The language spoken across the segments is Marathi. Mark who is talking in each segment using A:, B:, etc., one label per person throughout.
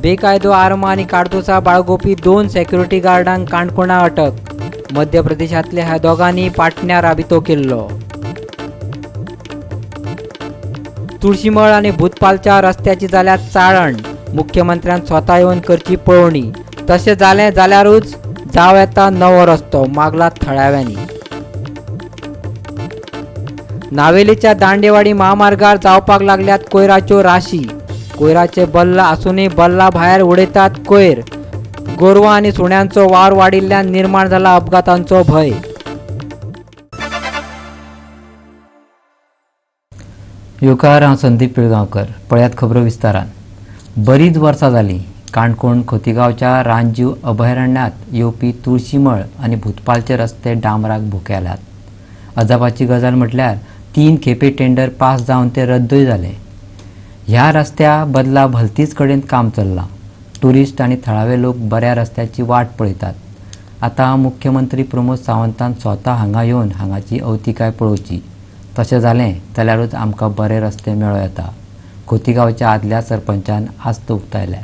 A: बेकायदो आर्म आणि काडतुसां बाळगोवपी 2 सेक्युरिटी गार्डांक काणकोणा अटक. मध्य प्रदेशांतल्या ह्या दोगांनी पाटण्यार राबितो केल्लो. तुळशीमळ आणि भूतपालच्या रस्त्याची जाल्यार चाळण. मुख्यमंत्र्यान स्वता येवन करची पळोवणी. तशें जालें जाल्यारूच जाव येता नवो रस्तो, मागला थळाव्यांनी. नावेलीच्या दांडेवाडी महामार्गार जावपाक लागल्यात कोयराच्यो राशी. कोयराचे बल्ल आसूनय बल्ला भायर उडयतात कोयर. गोरवां आनी सुण्यांचो वावर वाडिल्ल्यान निर्माण जाला अपघातांचो भय.
B: युकार हांव संदीप पिळगांवकर. पळयात खबरो विस्तारान. बरीच वर्सां जालीं काणकोण खोतीगांवच्या रानजीव अभयारण्यांत येवपी तुळशीमळ आनी भूतपालचे रस्ते डांबराक भुकेल्यात. अजापाची गजाल म्हटल्यार 3 खेपे टेंडर पास जावन ते रद्दय जाले. ह्या रस्त्या बदला भलतीच कडेन काम चल्लां. ट्युरिस्ट आनी थळावे लोक बऱ्या रस्त्याची वाट पळयतात. आतां मुख्यमंत्री प्रमोद सावंतान स्वता हांगा येवन हांगाची अवतिकाय पळोवची. तशें जालें जाल्यारूच आमकां बरे रस्ते मेळो येता. खोतीगांवच्या आदल्या सरपंचान आस्त उक्तायल्या.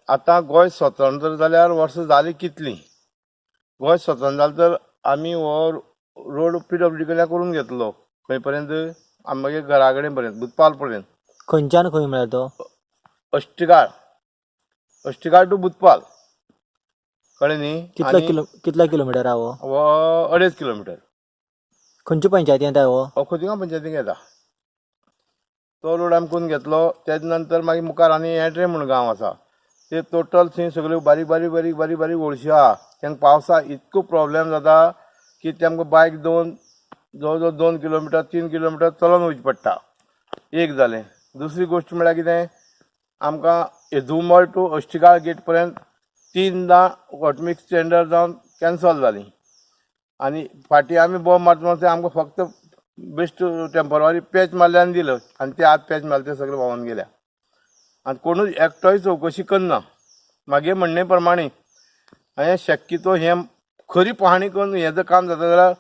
C: आतां गोंय स्वतंत्र जाल्यार वर्सां जालीं कितलीं. गोंय स्वतंत्र जालें तर आमी हो रोड PWD कडल्यान करून घेतलो. खंय पर्यंत आमगे घरा कडेन पर्यंत भूतपाल पर्यंत.
D: खंयच्यान खंय म्हळ्यार तो
C: अष्टिगाळ टू भूतपाल कळ्ळें न्ही.
D: कितल्या किलोमिटर हा हो?
C: 2.5 किलोमिटर.
D: खंयच्या पंचायतीन येता हो?
C: खोतीगांव पंचायतीक येता. तो रोड आमी करून घेतलो. तेजे नंतर मागीर मुखार आनी येट्रे म्हणून गांव आसा. ते टोटल थंय सगळ्यो बारीक बारीक बारीक बारीक बारीक ओळशी आहा. तेंका पावसा इतको प्रॉब्लेम जाता की तेमकां बायक जवळ जवळ 2 किलोमिटर 3 किलोमिटर चलून वयचें पडटा. एक जालें. दुसरी गोश्ट म्हळ्यार कितें, आमकां येदुमळ टू अष्टिगाळ गेट पर्यंत 3दां ऑटोमिक टेंडर जावन कॅन्सल जालीं. आनी फाटीं आमी बोब मारता तें आमकां फक्त बेस्ट टेम्पररी पॅच मारल्यान दिलं. आनी ते आज पॅच मारले ते सगळे व्हांवून गेल्या. आनी कोणूच एकटोय चवकशी करना. म्हागे म्हणणे प्रमाणे हांवें शक्यतो हें खरी पाहणी करून हें जर काम जाता जाल्यार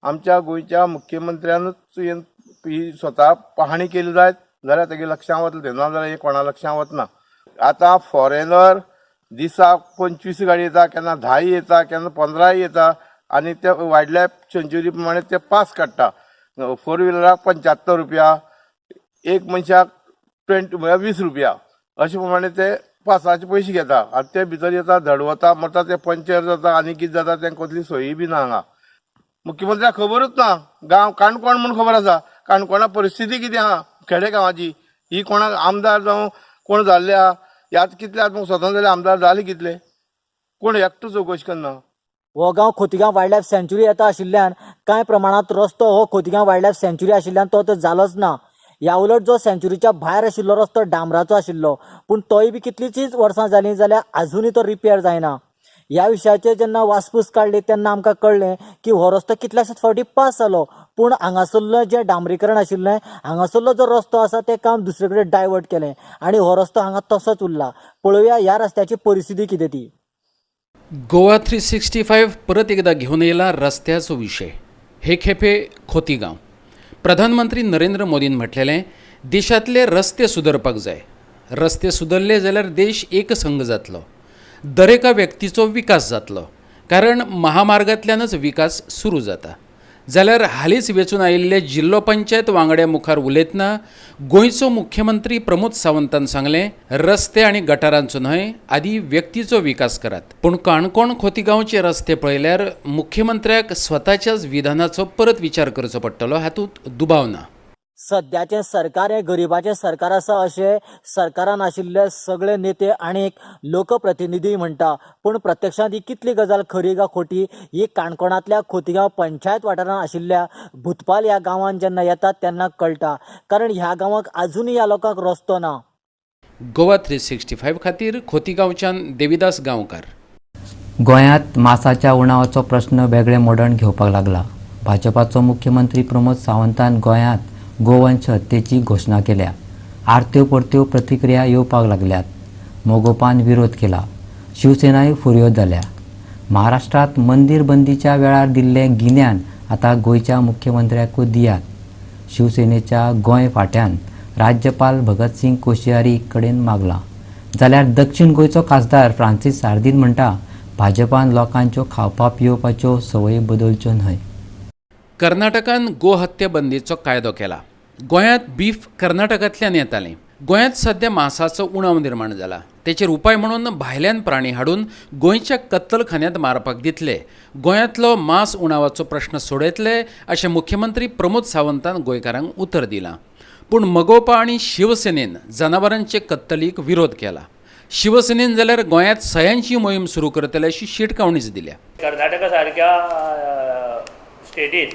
C: आमच्या गोंयच्या मुख्यमंत्र्यानूच ही स्वता पाहणी केली जायत जाल्यार तेगे लक्षांत वतलें. ना जाल्यार हें कोणा लक्षांत वचना. आतां फॉरेनर दिसाक 25 गाडी येता, केन्ना 10 येता, केन्ना 15 येता. आनी ते वायल्ड लायफ सँच्युरी प्रमाणे ते पास काडटा. 4 व्हिलराक 75 रुपया, एक मनशाक 20 रुपया अशे प्रमाणे ते पासाचे पयशे घेता. आनी ते भितर येता, धडवता, मरता, ते पंचर जाता आनी कितें जाता तेंका कसली सोयी बी ना. हांगा मुख्यमंत्र्याक खबरूच ना. गांव काणकोण म्हूण खबर आसा. काणकोणा परिस्थिती कितें आहा खेडे गांवाची, ही कोणाक आमदार जावं कोण जाल्ले आहा. ह्यात कितले आतां स्वतंत्र जाले आमदार जाले कितले, कोण एकटो चवकशी करना.
D: हो गांव खोतीगांव वायल्ड लायफ सँच्युरी येता आशिल्ल्यान कांय प्रमाणात रस्तो हो खोतीगांव वायल्ड लायफ सँच्युरी आशिल्ल्यान तो जालोच ना. ह्या उलट जो सँच्युरीच्या भायर आशिल्लो रस्तो डांबराचो आशिल्लो, पूण तोय बी कितलींशींच वर्सां जालीं जाल्यार आजुनूय तो रिपेर जायना. ह्या विशयाचेर जेन्ना वासपूस काडली तेन्ना आमकां कळ्ळें की हो रस्तो कितल्याशाच फावटी पास जालो, पूण हांगासरलें जें डांबरीकरण आशिल्लें, हांगासरलो जो रस्तो आसा तें काम दुसरे कडेन डायवर्ट केलें आनी हो रस्तो हांगा तसोच उरला. पळोवया ह्या रस्त्याची परिस्थिती कितें ती.
E: गोवा 365 परत एकदा घेऊन येयला रस्त्याचो विशय. हे खेपे खोतीगांव. प्रधानमंत्री नरेंद्र मोदीन म्हटलेलें देशांतले रस्ते सुदरपाक जाय. रस्ते सुदरले जाल्यार देश एकसंघ जातलो. दरेका व्यक्तीचो विकास जातलो. कारण महामार्गांतल्यानच विकास सुरू जाता. जाल्यार हालींच वेचून आयिल्ले जिल्लो पंचायत वांगड्या मुखार उलयतना गोंयचो मुख्यमंत्री प्रमोद सावंतान सांगलें, रस्ते आनी गटारांचो न्हय, आदी व्यक्तीचो विकास करात. पूण काणकोण खोतीगांवचे रस्ते पळयल्यार मुख्यमंत्र्याक स्वताच्याच विधानाचो परत विचार करचो पडटलो, हातूंत दुबाव ना.
D: सद्याचें सरकार हें गरिबाचें सरकार आसा अशें सरकारान आशिल्ले सगळे नेते आनी लोकप्रतिनिधी म्हणटा. पूण प्रत्यक्षांत ही कितली गजाल खरी काय खोटी ही काणकोणांतल्या खोतीगांव पंचायत वाठारांत आशिल्ल्या भूतपाल ह्या गांवांत जेन्ना येतात तेन्ना कळटा. कारण ह्या गांवांक आजुनूय ह्या लोकांक रस्तो ना.
E: गोवा 365 खातीर खोतीगांवच्यान देविदास गांवकार.
B: गोंयांत मांसाच्या उणावाचो प्रश्न वेगळे मोडण घेवपाक लागला. भाजपाचो मुख्यमंत्री प्रमोद सावंतान गोंयांत गोवंश हत्येची घोशणा केल्या. आरत्यो परत्यो प्रतिक्रिया येवपाक लागल्यात. मोगोपान विरोध केला. शिवसेनाय फुर्योज जाल्या. महाराष्ट्रात मंदिर बंदीच्या वेळार दिल्लें गिन्यान आतां गोंयच्या मुख्यमंत्र्याकूय दियात. शिवसेनेच्या गोंय फांट्यान राज्यपाल भगतसिंग कोश्यारी कडेन मागलां. जाल्यार दक्षिण गोंयचो खासदार फ्रांसीस सार्दिन म्हणटा भाजपान लोकांच्यो खावपा पिवपाच्यो संवय बदलच्यो न्हय.
E: कर्नाटकान गोहत्या बंदीचो कायदो केला. गोंयांत बीफ कर्नाटकांतल्यान येतालें. गोंयांत सध्या मांसाचो उणाव निर्माण जाला. तेचेर उपाय म्हणून भायल्यान प्राणी हाडून गोंयच्या कत्तलखान्यांत मारपाक दितले. गोंयांतलो मांस उणावाचो प्रश्न सोडयतले अशें मुख्यमंत्री प्रमोद सावंतान गोंयकारांक उतर दिलां. पूण मगोपा आनी शिवसेनेन जनावरांचे कत्तलीक विरोध केला. शिवसेनेन जाल्यार गोंयांत सयांची मोहीम सुरू करतले अशी शिटकावणीच दिल्या.
F: कर्नाटका सारक्या स्टेटीत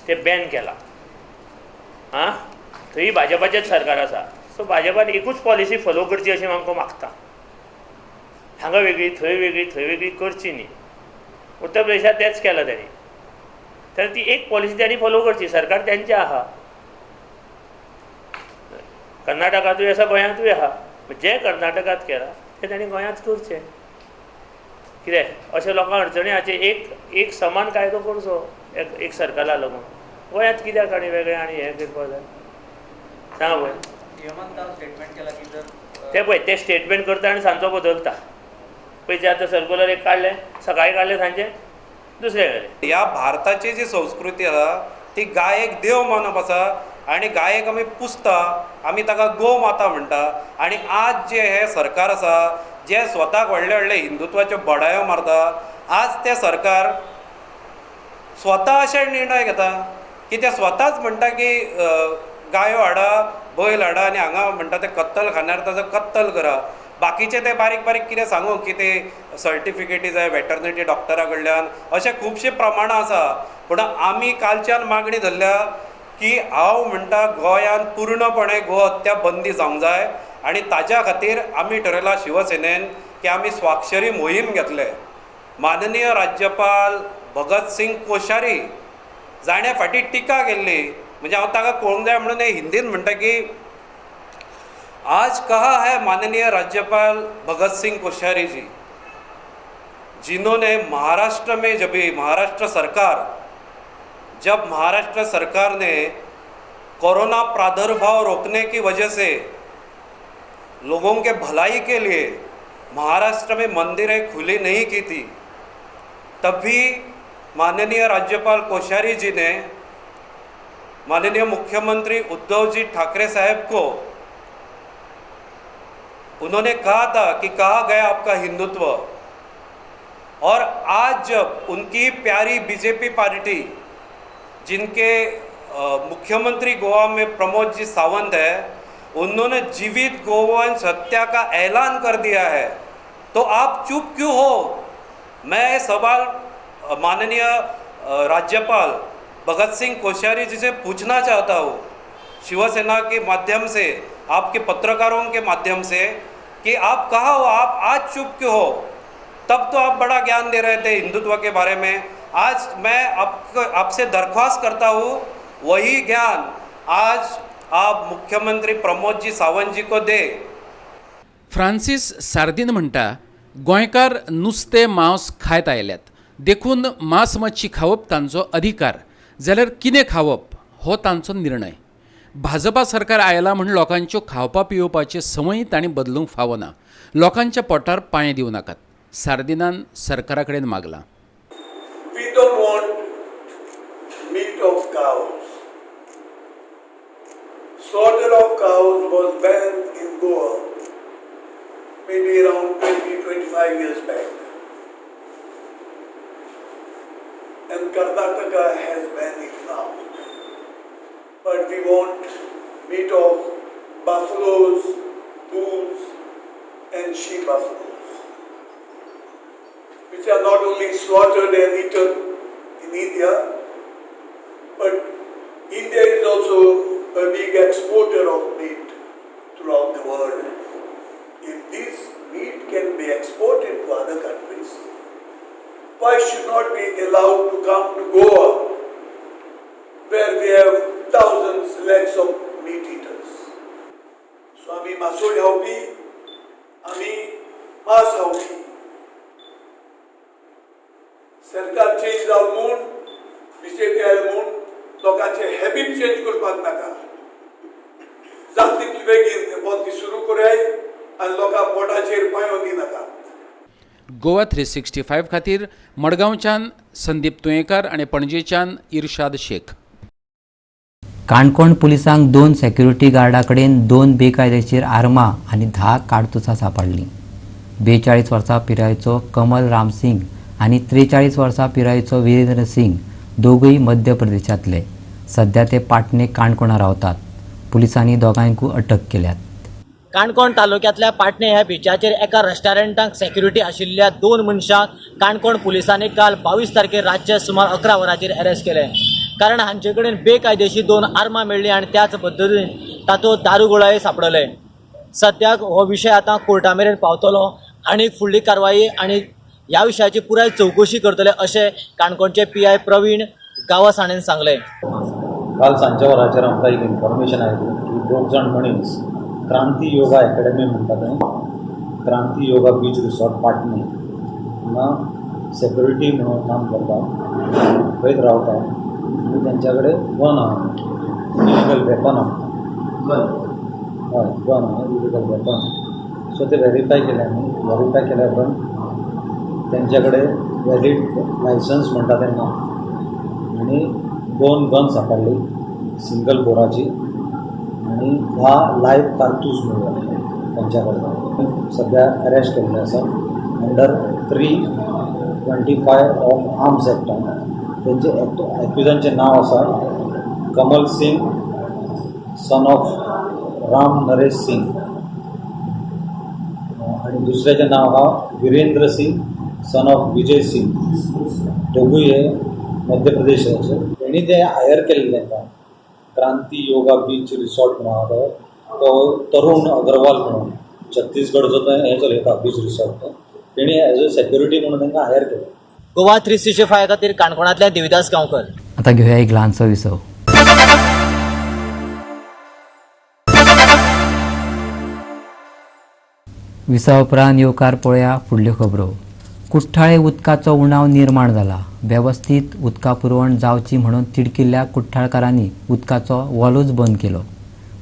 F: ते बॅन केला. आं थंय भाजपाचेंच सरकार आसा. सो भाजपान एकूच पॉलिसी फॉलो करची अशें आमकां मागता. हांगा वेगळी थंय वेगळी थंय वेगळी करची न्ही. उत्तर प्रदेशात तेच केलां तेणी. तर ती एक पॉलिसी त्यांनी फॉलो करची. सरकार त्यांचें आहा. कर्नाटकांतूय आसा गोंयांतूय आहा. जे कर्नाटकांत केलां तें तांणी गोंयांत करचें. कित्याक अशें लोकांक अडचणी हाचे एक समान कायदो करचो एक सरकारा लागून. गोंयांत कित्याक आनी वेगळें आनी हें करपाक जाय सांगा पळय. ते पळय ते स्टेटमेंट करता आनी सांजचो बदलता. पळय आतां सर्क्युलर एक काडलें सकाळीं काडलें सांजें दुसरे कडेन.
G: ह्या भारताची जी संस्कृती आसा ती गायेक देव मानप आसा आनी गायेक आमी पुजता. आमी ताका गो माता म्हणटा. आनी आज जे हे सरकार आसा जे स्वताक व्हडले व्हडले हिंदुत्वाच्यो बडायो मारता, आज ते सरकार स्वता अशे निर्णय घेता की ते स्वताच म्हणटा की गायो हाडा बैल हाडा आनी हांगा म्हणटा ते कत्तलखान्यार ताजो कत्तल करा. बाकीचे ते बारीक बारीक कितें सांगू की ते सर्टिफिकेटी जाय वेटर्निटी डॉक्टरा कडल्यान अशे खुबशे प्रमाणां आसा. पूण आमी कालच्यान मागणी धरल्या की हांव म्हणटा गोंयांत पूर्णपणे गोहत्या बंदी जावंक जाय. आनी ताज्या खातीर आमी ठरयलां शिवसेनेन की आमी स्वाक्षरी मोहीम घेतले. माननीय राज्यपाल भगतसिंग कोश्यारी जाणे फाटीं टिका केल्ली. म्हणजे हांव ताका कळूंक जाय म्हणून हिंदीन म्हणटा की आज कहा है माननीय राज्यपाल भगत सिंह कोश्यारी जी, जिन्होंने महाराष्ट्र में जब महाराष्ट्र सरकार ने कोरोना प्रादुर्भाव रोकने की वजह से लोगों के भलाई के लिए महाराष्ट्र में मंदिरें खुली नहीं की थी, तब भी माननीय राज्यपाल कोश्यारी जी ने माननीय मुख्यमंत्री उद्धव जी ठाकरे साहब को उन्होंने कहा था कि कहाँ गया आपका हिंदुत्व। और आज जब उनकी प्यारी बीजेपी पार्टी जिनके मुख्यमंत्री गोवा में प्रमोद जी सावंत है, उन्होंने जीवित गोवंश हत्या का ऐलान कर दिया है, तो आप चुप क्यों हो? मैं ये सवाल माननीय राज्यपाल भगत सिंह कोश्यारी जी से पूछना चाहता हूँ, शिवसेना के माध्यम से, आपके पत्रकारों के माध्यम से, कि आप कहाँ हो? आप आज चुप क्यों हो? तब तो आप बड़ा ज्ञान दे रहे थे हिंदुत्व के बारे में। आज मैं आपसे दरख्वास्त करता हूँ, वही ज्ञान आज आप मुख्यमंत्री प्रमोद जी सावंत जी को दे।
E: फ्रांसीस सार्दिन म्हणटा गोंयकार नुस्तें मांस खायत आयल्यात, देखून मांस मच्छी खावप तांचो अधिकार, जाल्यार कितें खावप हो तांचो निर्णय। भाजपा सरकार आयला म्हूण लोकांच्यो खावपा पिवपाचे संवय तांणी बदलूंक फावना। लोकांच्या पोटार पांय दिवं नाकात, सार्दिनान सरकारा कडेन मागलां।
H: We don't want meat of cows. Slaughter of cows was banned in Goa maybe around 20-25 years back. And Karnataka has banned it now. But we want meat of buffaloes, bulls and she-buffaloes, which are not only slaughtered and eaten in India, but India is also a big exporter of meat throughout the world. If this meat can be exported to other countries, why should not be allowed to come to Goa, where we have thousands, lakhs of meat eaters? So आमी मासोळ ह्यावपी आमी मास ह्यावपी सरकार चेंज जावन म्हूण बीजेपी आयल म्हूण लोकांचे हॅबीट चेंज करपाक नाका. जाता तितले बेगीन बंद सुरू कराय आनी लोकां पोटाचेर पांयो दिनाका.
E: गोवा 365 खातीर मडगांवच्यान संदीप तुयेंकार आणि पणजेच्यान इर्शाद शेख.
B: काणकोण पुलिसांक 2 सेक्युरिटी गार्डा कडेन 2 बेकायदेशीर आर्मां आनी 10 काडतुसां सांपडलीं. 42 वर्सां पिरायेचो कमल राम सिंग आनी 43 वर्सां पिरायेचो वीरेंद्र सिंग दोगूय मध्य प्रदेशांतले. सध्या ते पाटणे काणकोणा रावतात. पुलिसांनी दोगांयकूय अटक केल्यात.
D: काणकोण तालुक्यांतल्या पाटणे ह्या बिचाचेर एका रेस्टॉरंटाक सेक्युरिटी आशिल्ल्या 2 मनशांक काणकोण पुलिसांनी काल 22 तारखेर रातचे सुमार 11 वरांचेर अरेस्ट केले. कारण हांचे कडेन बेकायदेशीर 2 आर्मां मेळ्ळी आनी त्याच पद्दतीन तातूंत दारूगोळाय सापडले. सद्याक हो विशय आतां कोर्टा मेरेन पावतलो आनी फुडली कारवाई आनी ह्या विशयाची पुराय चवकशी करतले अशें काणकोणचे PI प्रवीण गावस हाणें सांगलें.
I: काल सांजच्या वरांचेर आमकां एक इन्फॉर्मेशन आयली की 2 जाण मनीस क्रांती योगा अकॅडमी म्हणटा थंय क्रांती योगा बीच रिसॉर्ट पाटणे हांगा सेक्युरिटी म्हणून काम करता, थंयच रावता आनी तेंच्या कडेन गन आहा, इलिगल वेपन आहा. हय गन आहा, इलिगल वेपन. सो ते व्हेरीफाय केले आमी. व्हेरीफाय केल्या उपरांत तेंच्या कडेन वॅलीड लायसन्स म्हणटा तें ना आनी 2 गन सांपडली सिंगल बोराची आनी 10 लायव्ह कारतूस मेळ्ळे तेंच्या कडल्यान. सध्या अरेस्ट केल्ले आसा अंडर 325 ऑफ आर्म्स एक्टान. तेंचे एक्युजांचें नांव आसा कमल सिंग सन ऑफ राम नरेश सिंग आनी दुसऱ्याचें नांव आहा वीरेंद्र सिंग सन ऑफ विजय सिंग. दोगूय हे मध्य प्रदेशाचे. तेणी ते हायर केल्ले तेंकां क्रांती योगा बीच रिसॉर्ट म्हणून आहा तो तरुण अग्रवाल म्हणून छत्तीसगडचो तो हें चलयता बीच रिसॉर्ट. तेणी एज अ सेक्युरिटी म्हणून तांकां हायर केलें.
D: गोवा 365 खातीर काणकोणांतल्या देविदास गांवकर.
B: आता घेऊया एक ल्हानसो विसव. विसव उपरांत येवकार पळोवया फुडल्यो खबरो. कुठ्ठाळे उदकाचो उणाव निर्माण जाला. वेवस्थीत उदका पुरवण जावची म्हणून तिडकिल्ल्या कुठ्ठाळकारांनी उदकाचो वॉलूच बंद केलो.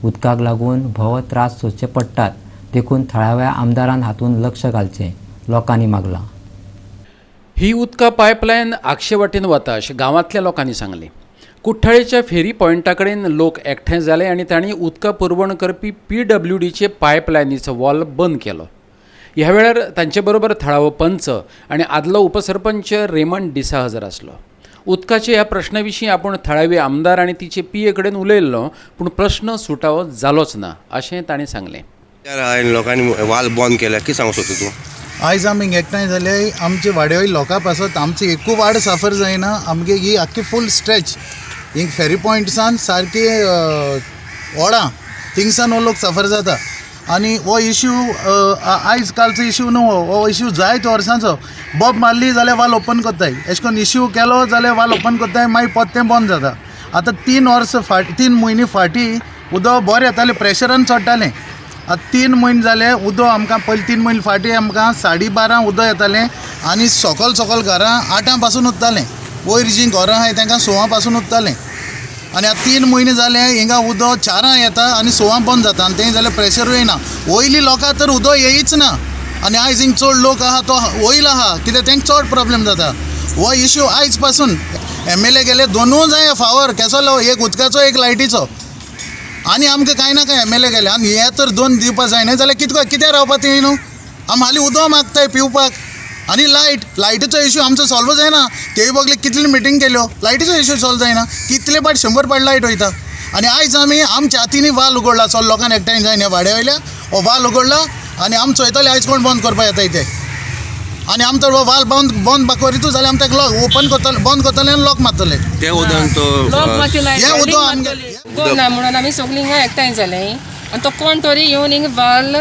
B: उदकाक लागून भोव त्रास सोंसचे पडटात देखून थळाव्या आमदारान हातूंत लक्ष घालचें लोकांनी मागलां.
E: ही उदका पायपलायन आक्षे वाटेन वता अशें गांवांतल्या लोकांनी सांगलें. कुठ्ठाळेच्या फेरी पॉयंटा कडेन लोक एकठांय जाले आनी तांणी उदका पुरवण करपी PWDचे पायपलायनीचो वॉल बंद केलो. ह्या वेळार तांचे बरोबर थळावो पंच आनी आदलो उपसरपंच रेमंड डिसा हजर आसलो. उदकाच्या ह्या प्रश्ना विशीं आपूण थळावी आमदार आनी तिचे PA कडेन उलयल्लो पूण प्रश्न सुटावो जालोच ना अशें ताणें सांगलें.
J: लोकांनी वाल बंद केल्या कितें सांगू सोदता तूं?
K: आयज आमी एकठांय जाले आमचे वाड्यावयली लोकां पासत आमची एकू वाड सफर जायना. आमगे ही आख्खी फूल स्ट्रेच हिंग फेरी पॉयंट्सान सारकी ओडां थिंगसान हो लोक सफर जाता. आनी हो इश्यू आयज कालचो इश्यू न्हू. हो इश्यू जायत वर्सांचो. बॉब मारली जाल्यार वाल ओपन कोत्ताय. अशें करून इश्यू केलो जाल्यार वाल ओपन कोत्ताय मागीर पोत्तें बंद जाता. आतां 3 म्हयने फाटीं उदक बरें येतालें प्रेशरान चडटालें. आतां 3 म्हयने जाले उदक आमकां पयलीं 3 म्हयने फाटीं आमकां 12:30 उदक येतालें आनी सकल घरां 8 पासून उरतालें. वयर जीं घरां आहाय तांकां 6 पासून उरतालें. आनी आतां 3 म्हयने जाले हिंगा उदक 4 येता आनी 6 बंद जाता आनी तें जाल्यार प्रेशर येना. वयली लोकां तर उदक येयच ना आनी आयज हिंग चड लोक आहा तो वयल आहा कित्याक तांकां चड प्रॉब्लेम जाता. हो इश्यू आयज पासून MLA गेले 2 जाय फावर केसलो एक उदकाचो एक लायटीचो आनी आमकां कांय ना कांय MLA गेले आनी हे तर 2 दिवपाक जायना जाल्यार कित्याक रावपाक तें न्हू. आमी हालीं उदक मागताय पिवपाक आनी लायटीचो इश्यू आमचो सॉल्व जायना. तेय बगले कितली मिटींग केल्यो लायटीचो इश्यू सॉल्व जायना. कितले पाट 100 पाट लायट वयता आनी आयज आमी आमच्या हातींनी वाल उगडला. सो लोकांक एकठांय जायना ह्या वाड्या वयल्या हो वाल उगडला आनी आमी चोयतले आयज कोण बंद करपाक येता इथे आनी आमी तर वाल बंद करीतू जाल्यार आमी ताका लॉक ओपन करतले बंद करतले आनी लॉक मारतले.
J: ते उदक तो
K: हें उदक आमगे
L: ना म्हणून आमी सगळीं हिंगा एकठांय जाले आनी तो कोण तरी येवन हिंगा वाल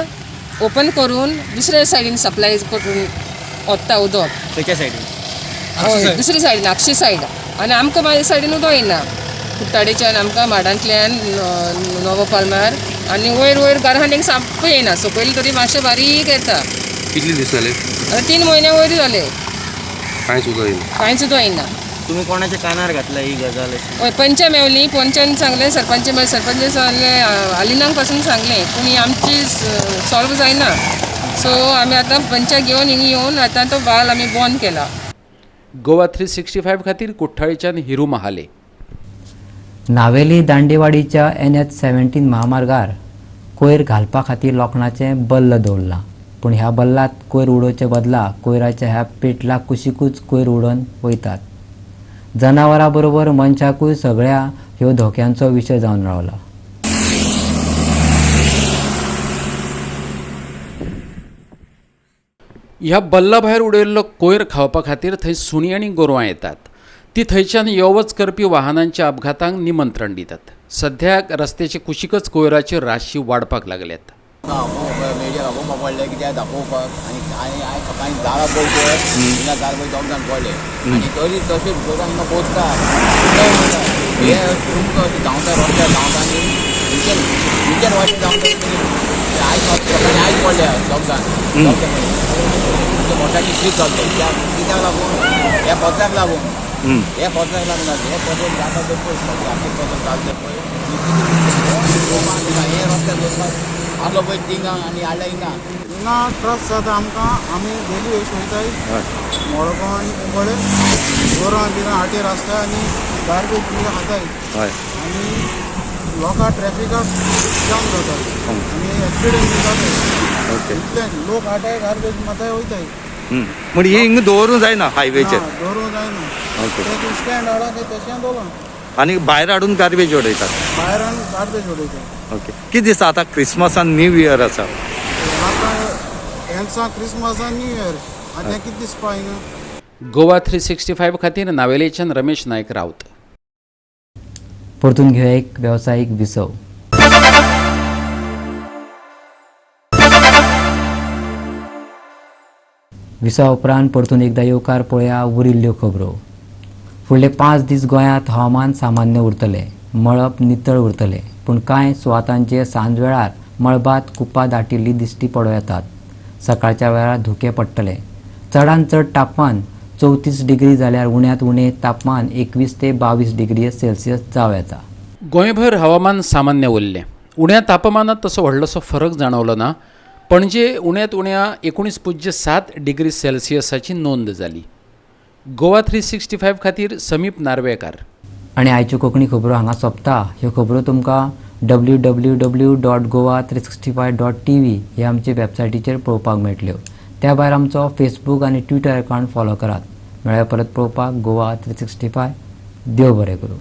L: ओपन करून दुसऱ्या सायडीन सप्लाय करून वता उदक.
D: खंयच्या सायडीन?
L: हय दुसरे सायडीन आक्षी सायड आनी आमकां म्हाज्या सायडीन उदक येना. कुट्टाडेच्यान आमकां माडांतल्यान नवो पालमार आनी वयर वयर घरान थिंग साप येना सकयल तरी मातशें बारीक येता.
J: कितले दीस जाले?
L: आता 3 म्हयने वयर जाले
J: कांय सुद्दां येना.
L: कांय सुद्दां येना.
D: तुम्ही कोणाच्या कानार घातला ही गजाल?
L: हय पंचा मेवली पंचान सांगलें सरपंच सांगलें आलिनांक पासून सांगलें पूण ही आमची सॉल्व जायना. सो आमी आतां पंचा घेवन हिंग येवन आतां तो वाल आमी बंद केला.
E: गोवा 365 खातीर कुठ्ठाळीच्यान हिरू महाले.
B: नावेली दांडेवाडीच्या NH-17 महामार्गार कोयर घालपा खातीर लोखणाचें बल्ल दवरलां. पूण ह्या बल्लात कोयर उडोवचे बदला कोयराच्या ह्या पेटला कुशीकूच कोयर उडोवन वयतात. जनावरां बरोबर मनशाकूय सगळ्या ह्यो धोक्यांचो विशय जावन रावला.
E: ह्या बल्ला भायर उडयल्लो कोयर खावपा खातीर थंय सुणीं आनी गोरवां येतात. ती थंयच्यान येवच करपी वाहनांच्या अपघातांक निमंत्रण दितात. सध्याक रस्त्याचे कुशीकच कोयराची राशी वाडपाक लागल्यात.
C: पडले कित्याक दाखोवपाक आनी आयज सकाळीं जाळा पळय हिंगा जाळ पळय 2 जाण पडले आनी तरी तशें भितर हांगा पोसता हे तुमकां अशें धांवता रस्त्यार धांवता आनी विकेंड वाटेन धांवता आयज सकाळीं आयज पडले 2 जाण मोटाची स्लीप जाल्ले कित्याक लागून ह्या पत्राक लागून हे पत्राक जाता ते पळय आमचे पत्र चालते पळय हे रस्त्यार दवरपाक आसलो पळय थिंगा आनी हाडल्या हिंगा
M: ट्रस्ट जाता आमकां आमी डेली वेस्ट वयताय मडगांव आनी कुंबळे गोरवां बिरां हाटेर आसता आनी गार्बेज बिरां खाताय आनी लोकां ट्रॅफिकाक जाम जाता आनी एक्सिडेंट जाता इतलें लोक हाटाय गार्बेज माताय वयताय.
I: म्हणजे हे हिंग दवरूं जायना हायवेचेर?
M: दवरूं जायना ते स्टँड हाडा ते तशें दवरलां
I: आनी भायर हाडून गार्बेज उडयतात.
M: भायर हाडून गार्बेज उडयतात.
I: ओके कितें दिसता आतां क्रिसमसान न्यू इयर आसा
M: आतां हेंचा क्रिसमस आनी न्यू इयर आतां कितें दिसपा हिंगा.
E: गोवा 365 खातीर नावेलीच्यान रमेश नायक रावत.
B: परतून घेवया एक वेवसायीक विसव. विसा उपरांत परतून एकदा येवकार पळया उरिल्ल्यो खबरो. फुडले 5 दीस गोंयांत हवामान सामान्य उरतलें. मळब नितळ उरतलें पूण कांय सुवातांचेर सांजवेळार मळबात कुप्पा दाटिल्ली दिश्टी पडों येतात. सकाळच्या वेळार धुकें पडटलें. चडांत चड तापमान 34 डिग्री जाल्यार उण्यांत उणें तापमान 21 ते 22 डिग्री सेल्सियस जावं येता.
E: गोंयभर हवामान सामान्य उरलें. उण्या तापमानात तसो व्हडलोसो फरक जाणवलो ना. पणजे उण्यांत उण्या 19.7 डिग्री सेल्सियसाची नोंद जाली. गोवा 365 खातीर समीप नार्वेकार.
B: आनी आयच्यो कोंकणी खबरो हांगा सोंपता. ह्यो खबरो तुमकां www.goa365.tv हे आमचे वेबसायटीचेर पळोवपाक मेळटल्यो. त्या भायर आमचो फेसबूक आनी ट्विटर अकावंट फॉलो करात. मेळ्या परत पळोवपाक गोवा 365. देव बरें करूं.